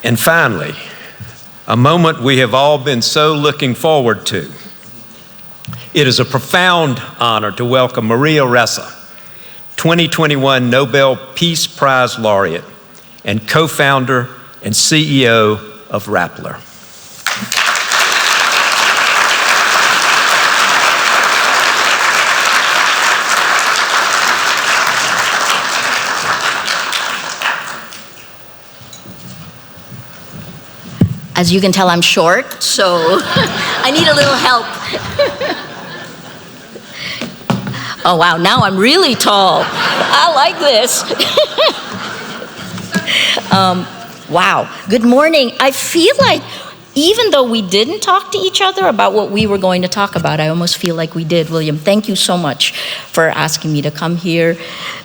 And finally, a moment we have all been so looking forward to. It is a profound honor to welcome Maria Ressa, 2021 Nobel Peace Prize laureate and co-founder and CEO of Rappler. As you can tell, I'm short, so I need a little help. Oh, wow, now I'm really tall. I like this. Wow, good morning. I feel like even though we didn't talk to each other about what we were going to talk about, I almost feel like we did. William, thank you so much for asking me to come here,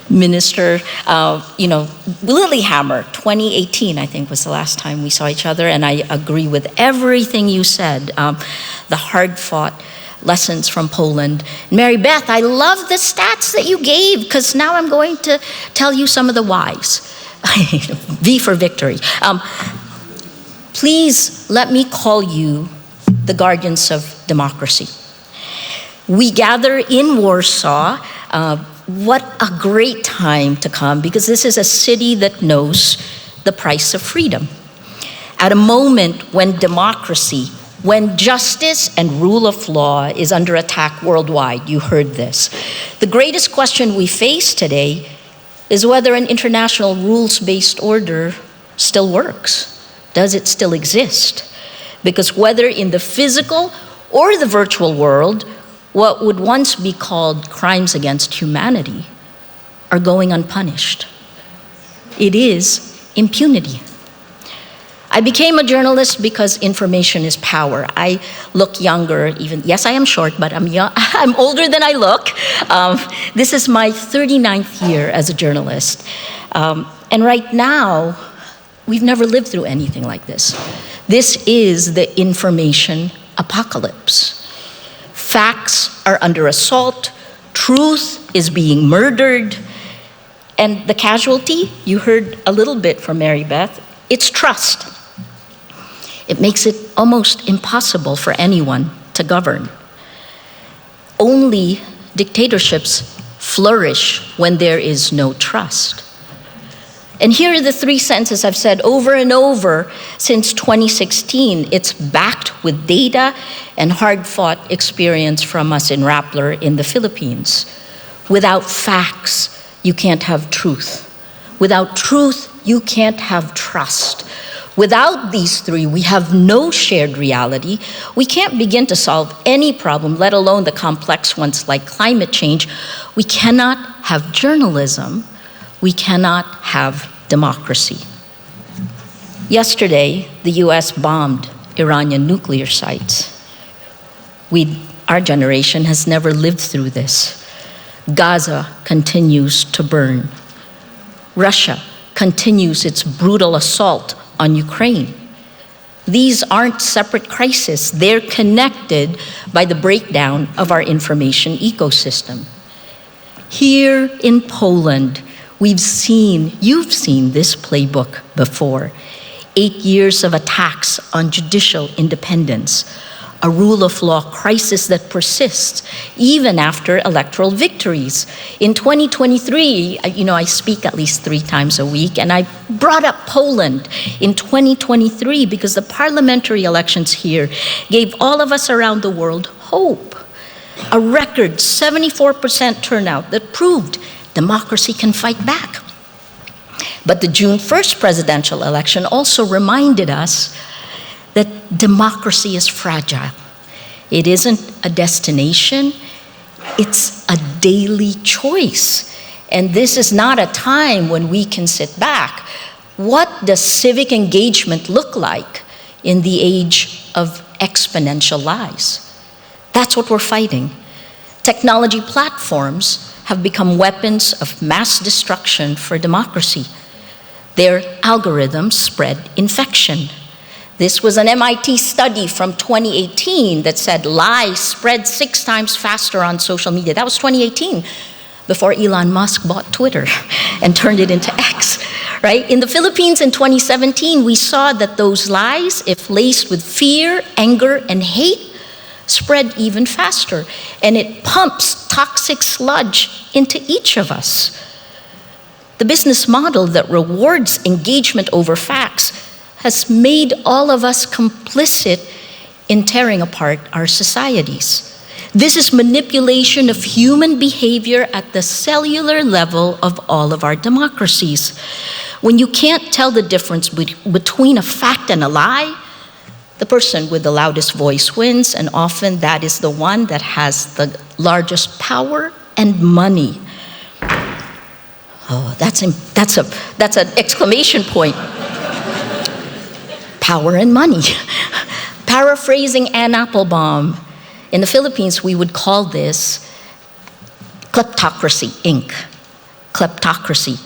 minister. Lilyhammer, 2018, I think, was the last time we saw each other, and I agree with everything you said. The hard-fought lessons from Poland. Mary Beth, I love the stats that you gave, because now I'm going to tell you some of the whys. V for victory. Please let me call you the guardians of democracy. We gather in Warsaw. What a great time to come, because this is a city that knows the price of freedom. At a moment when democracy, when justice and rule of law is under attack worldwide, you heard this. The greatest question we face today is whether an international rules-based order still works. Does it still exist? Because whether in the physical or the virtual world, what would once be called crimes against humanity are going unpunished. It is impunity. I became a journalist because information is power. I look younger, yes, I am short, but I'm young. I'm older than I look. This is my 39th year as a journalist. And right now, we've never lived through anything like this. This is the information apocalypse. Facts are under assault, truth is being murdered, and the casualty, you heard a little bit from Mary Beth, it's trust. It makes it almost impossible for anyone to govern. Only dictatorships flourish when there is no trust. And here are the three sentences I've said over and over since 2016. It's backed with data and hard-fought experience from us in Rappler in the Philippines. Without facts, you can't have truth. Without truth, you can't have trust. Without these three, we have no shared reality. We can't begin to solve any problem, let alone the complex ones like climate change. We cannot have journalism. We cannot have democracy. Yesterday, the US bombed Iranian nuclear sites. Our generation has never lived through this. Gaza continues to burn. Russia continues its brutal assault on Ukraine. These aren't separate crises. They're connected by the breakdown of our information ecosystem. Here in Poland, you've seen this playbook before. 8 years of attacks on judicial independence, a rule of law crisis that persists even after electoral victories. In 2023, I speak at least 3 times a week, and I brought up Poland in 2023 because the parliamentary elections here gave all of us around the world hope. A record 74% turnout that proved democracy can fight back. But the June 1st presidential election also reminded us that democracy is fragile. It isn't a destination, it's a daily choice. And this is not a time when we can sit back. What does civic engagement look like in the age of exponential lies? That's what we're fighting. Technology platforms have become weapons of mass destruction for democracy. Their algorithms spread infection. This was an MIT study from 2018 that said lies spread 6 times faster on social media. That was 2018. before Elon Musk bought Twitter and turned it into X, right? In the Philippines in 2017, we saw that those lies, if laced with fear, anger, and hate, spread even faster, and it pumps toxic sludge into each of us. The business model that rewards engagement over facts has made all of us complicit in tearing apart our societies. This is manipulation of human behavior at the cellular level of all of our democracies. When you can't tell the difference between a fact and a lie, the person with the loudest voice wins, and often that is the one that has the largest power and money. Oh, that's an exclamation point. Power and money. Paraphrasing Anne Applebaum, in the Philippines we would call this kleptocracy, Inc. Kleptocracy.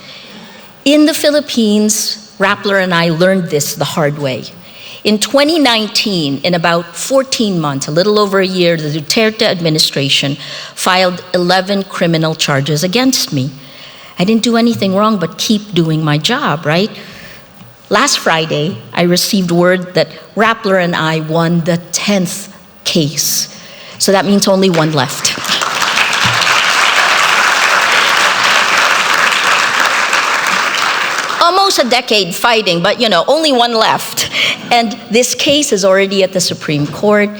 In the Philippines, Rappler and I learned this the hard way. In 2019, in about 14 months, a little over a year, the Duterte administration filed 11 criminal charges against me. I didn't do anything wrong but keep doing my job, right? Last Friday, I received word that Rappler and I won the 10th case. So that means only one left. Almost a decade fighting, but only one left. And this case is already at the Supreme Court.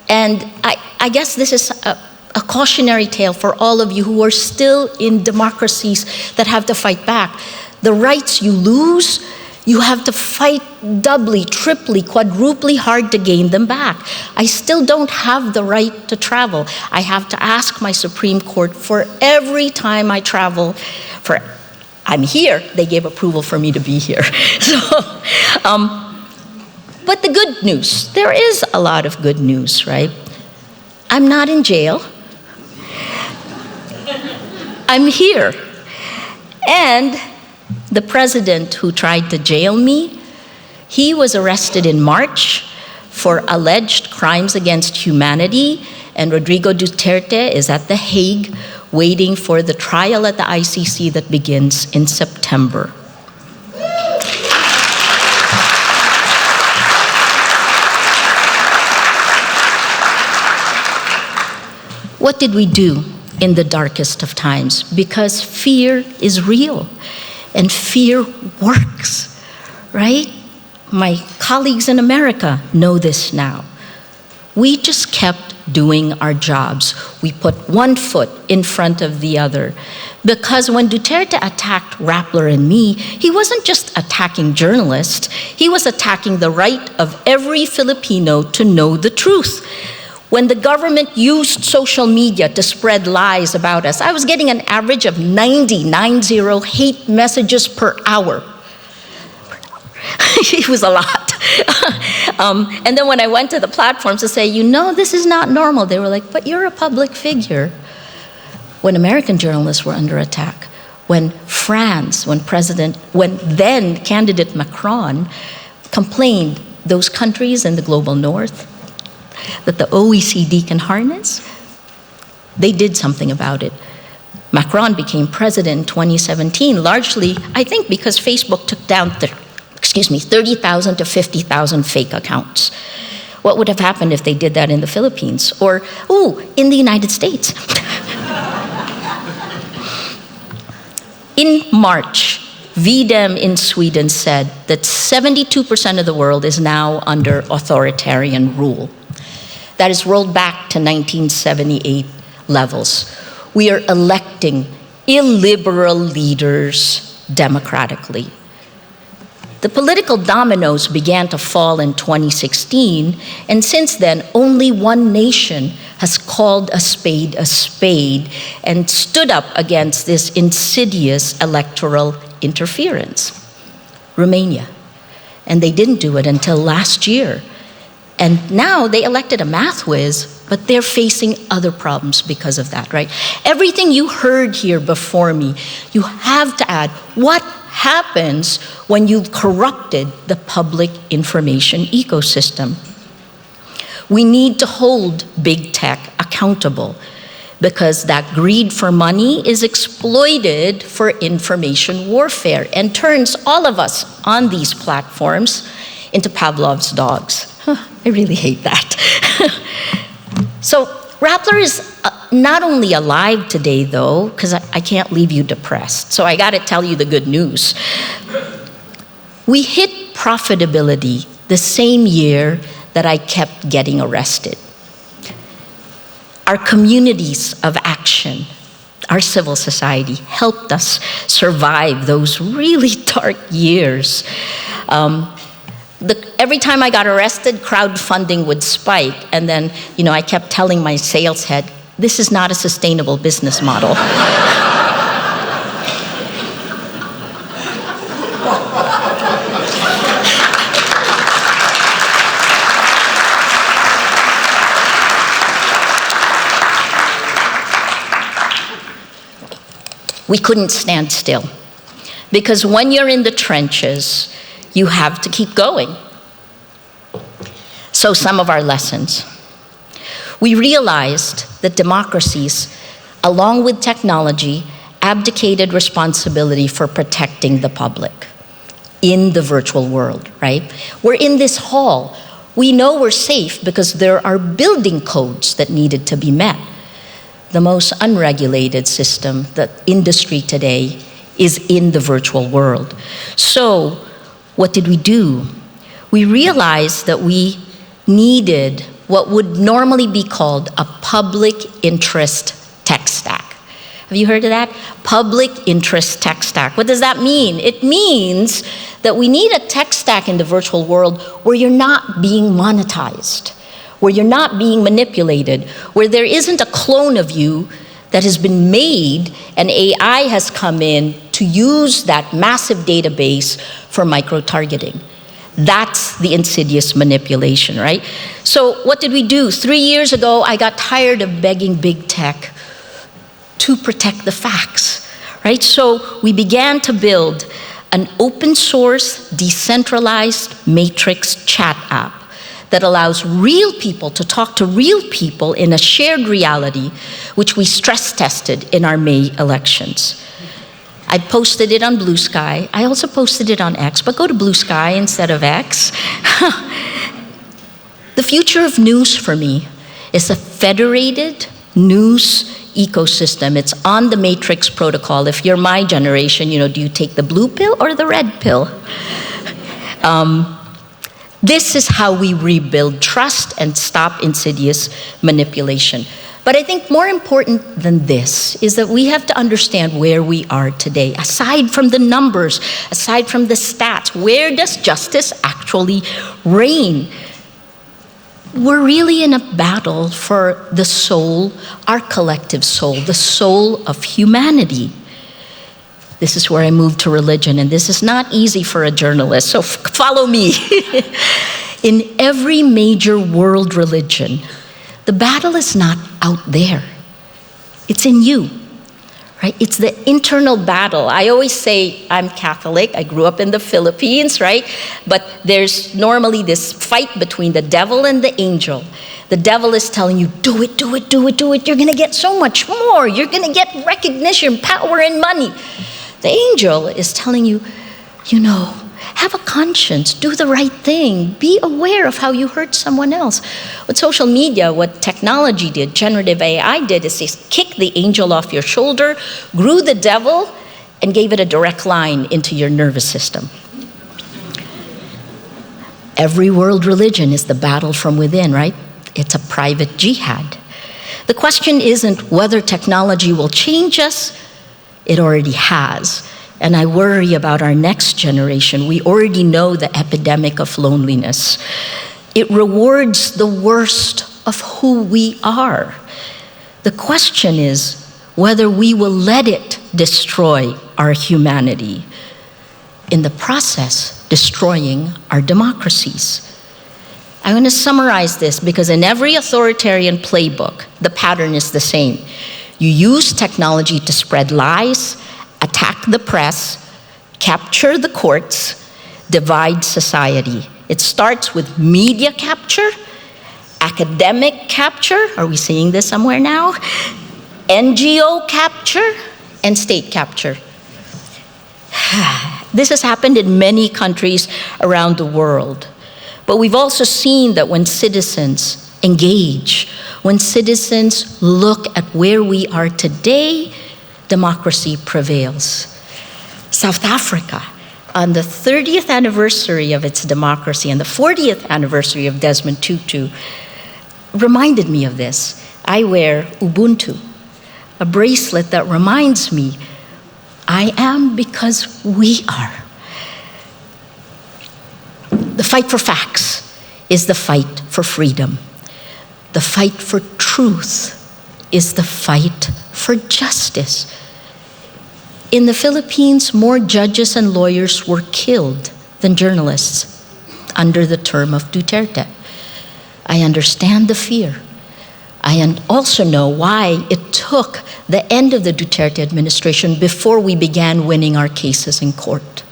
And I guess this is a cautionary tale for all of you who are still in democracies that have to fight back. The rights you lose, you have to fight doubly, triply, quadruply hard to gain them back. I still don't have the right to travel. I have to ask my Supreme Court for every time I travel. I'm here, they gave approval for me to be here. But the good news, there is a lot of good news, right? I'm not in jail. I'm here. And the president who tried to jail me, he was arrested in March for alleged crimes against humanity, and Rodrigo Duterte is at The Hague waiting for the trial at the ICC that begins in September. What did we do in the darkest of times? Because fear is real and fear works, right? My colleagues in America know this now. We just kept doing our jobs. We put one foot in front of the other. Because when Duterte attacked Rappler and me, he wasn't just attacking journalists, he was attacking the right of every Filipino to know the truth. When the government used social media to spread lies about us, I was getting an average of 90 hate messages per hour. It was a lot. And then when I went to the platforms to say, this is not normal, they were like, but you're a public figure. When American journalists were under attack, when France, when then candidate Macron complained those countries in the global north that the OECD can harness, they did something about it. Macron became president in 2017, largely, I think, because Facebook took down 30,000 to 50,000 fake accounts. What would have happened if they did that in the Philippines? Or, in the United States? In March, VDEM in Sweden said that 72% of the world is now under authoritarian rule. That is rolled back to 1978 levels. We are electing illiberal leaders democratically. The political dominoes began to fall in 2016, and since then, only one nation has called a spade and stood up against this insidious electoral interference: Romania. And they didn't do it until last year. And now they elected a math whiz, but they're facing other problems because of that, right? Everything you heard here before me, you have to add, what happens when you've corrupted the public information ecosystem? We need to hold big tech accountable. because that greed for money is exploited for information warfare and turns all of us on these platforms into Pavlov's dogs. I really hate that. So Rappler is not only alive today, though, because I can't leave you depressed, so I got to tell you the good news. We hit profitability the same year that I kept getting arrested. Our communities of action, our civil society, helped us survive those really dark years. Every time I got arrested, crowdfunding would spike, and then, I kept telling my sales head, this is not a sustainable business model. We couldn't stand still, because when you're in the trenches, you have to keep going. So some of our lessons. We realized that democracies, along with technology, abdicated responsibility for protecting the public in the virtual world, right? We're in this hall. We know we're safe because there are building codes that needed to be met. The most unregulated system, the industry today, is in the virtual world. So what did we do? We realized that we needed what would normally be called a public interest tech stack. Have you heard of that? Public interest tech stack. What does that mean? It means that we need a tech stack in the virtual world where you're not being monetized, where you're not being manipulated, where there isn't a clone of you that has been made and AI has come in to use that massive database for micro-targeting. That's the insidious manipulation, right? So what did we do? 3 years ago, I got tired of begging big tech to protect the facts, right? So we began to build an open source, decentralized matrix chat app that allows real people to talk to real people in a shared reality, which we stress tested in our May elections. I posted it on Blue Sky. I also posted it on X, but go to Blue Sky instead of X. The future of news for me is a federated news ecosystem. It's on the matrix protocol. If you're my generation, do you take the blue pill or the red pill? This is how we rebuild trust and stop insidious manipulation. But I think more important than this is that we have to understand where we are today. Aside from the numbers, aside from the stats, where does justice actually reign? We're really in a battle for the soul, our collective soul, the soul of humanity. This is where I move to religion, and this is not easy for a journalist, so follow me. In every major world religion, the battle is not out there. It's in you, right? It's the internal battle. I always say I'm Catholic. I grew up in the Philippines, right? But there's normally this fight between the devil and the angel. The devil is telling you, do it, do it, do it, do it. You're going to get so much more. You're going to get recognition, power, and money. The angel is telling you, have a conscience, do the right thing, be aware of how you hurt someone else. What social media, what technology did, generative AI did, is they kick the angel off your shoulder, grew the devil, and gave it a direct line into your nervous system. Every world religion is the battle from within, right? It's a private jihad. The question isn't whether technology will change us. It already has. And I worry about our next generation. We already know the epidemic of loneliness. It rewards the worst of who we are. The question is whether we will let it destroy our humanity, in the process destroying our democracies. I'm going to summarize this because in every authoritarian playbook, the pattern is the same. You use technology to spread lies, attack the press, capture the courts, divide society. It starts with media capture, academic capture, are we seeing this somewhere now? NGO capture and state capture. This has happened in many countries around the world. But we've also seen that when citizens engage, when citizens look at where we are today, democracy prevails. South Africa, on the 30th anniversary of its democracy and the 40th anniversary of Desmond Tutu, reminded me of this. I wear Ubuntu, a bracelet that reminds me, I am because we are. The fight for facts is the fight for freedom. The fight for truth is the fight for justice. In the Philippines, more judges and lawyers were killed than journalists under the term of Duterte. I understand the fear. I also know why it took the end of the Duterte administration before we began winning our cases in court.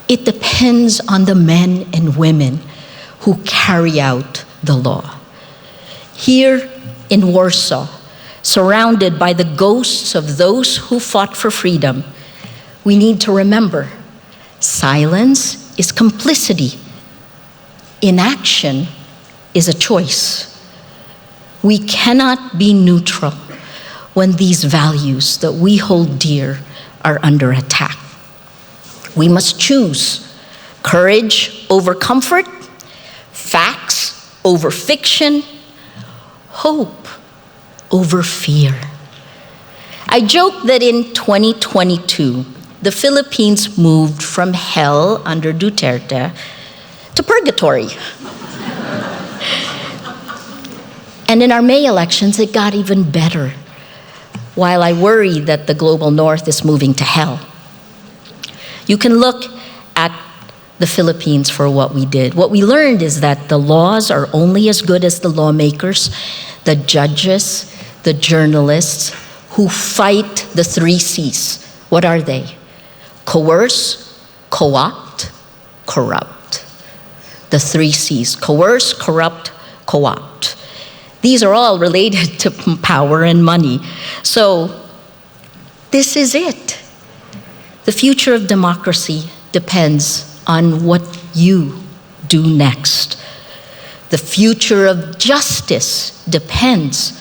It depends on the men and women who carry out the law. Here in Warsaw, surrounded by the ghosts of those who fought for freedom, we need to remember, silence is complicity. Inaction is a choice. We cannot be neutral when these values that we hold dear are under attack. We must choose courage over comfort, facts over fiction, hope over fear. I joke that in 2022, the Philippines moved from hell under Duterte to purgatory. And in our May elections, it got even better, while I worry that the global north is moving to hell. You can look at the Philippines for what we did. What we learned is that the laws are only as good as the lawmakers, the judges, the journalists who fight the 3 C's. What are they? Coerce, co-opt, corrupt. The 3 C's: coerce, corrupt, co-opt. These are all related to power and money. So this is it. The future of democracy depends on what you do next. The future of justice depends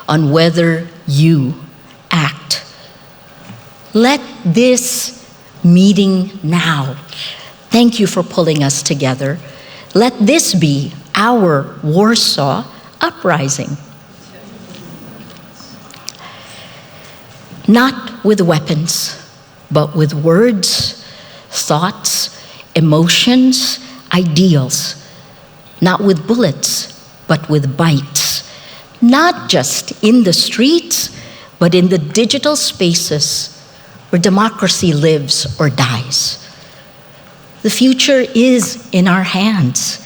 on whether you act. Let this meeting now. Thank you for pulling us together. Let this be our Warsaw uprising. Not with weapons, but with words, thoughts, emotions, ideals. Not with bullets, but with bites. Not just in the streets, but in the digital spaces where democracy lives or dies. The future is in our hands.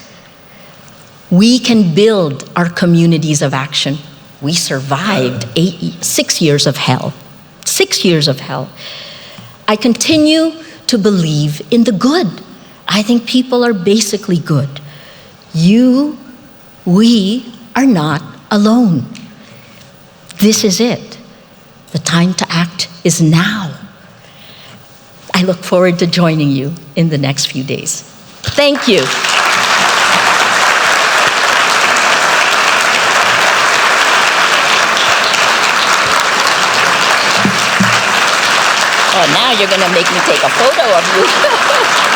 We can build our communities of action. We survived 6 years of hell. 6 years of hell. I continue to believe in the good. I think people are basically good. We are not alone. This is it. The time to act is now. I look forward to joining you in the next few days. Thank you. Oh, now you're going to make me take a photo of you.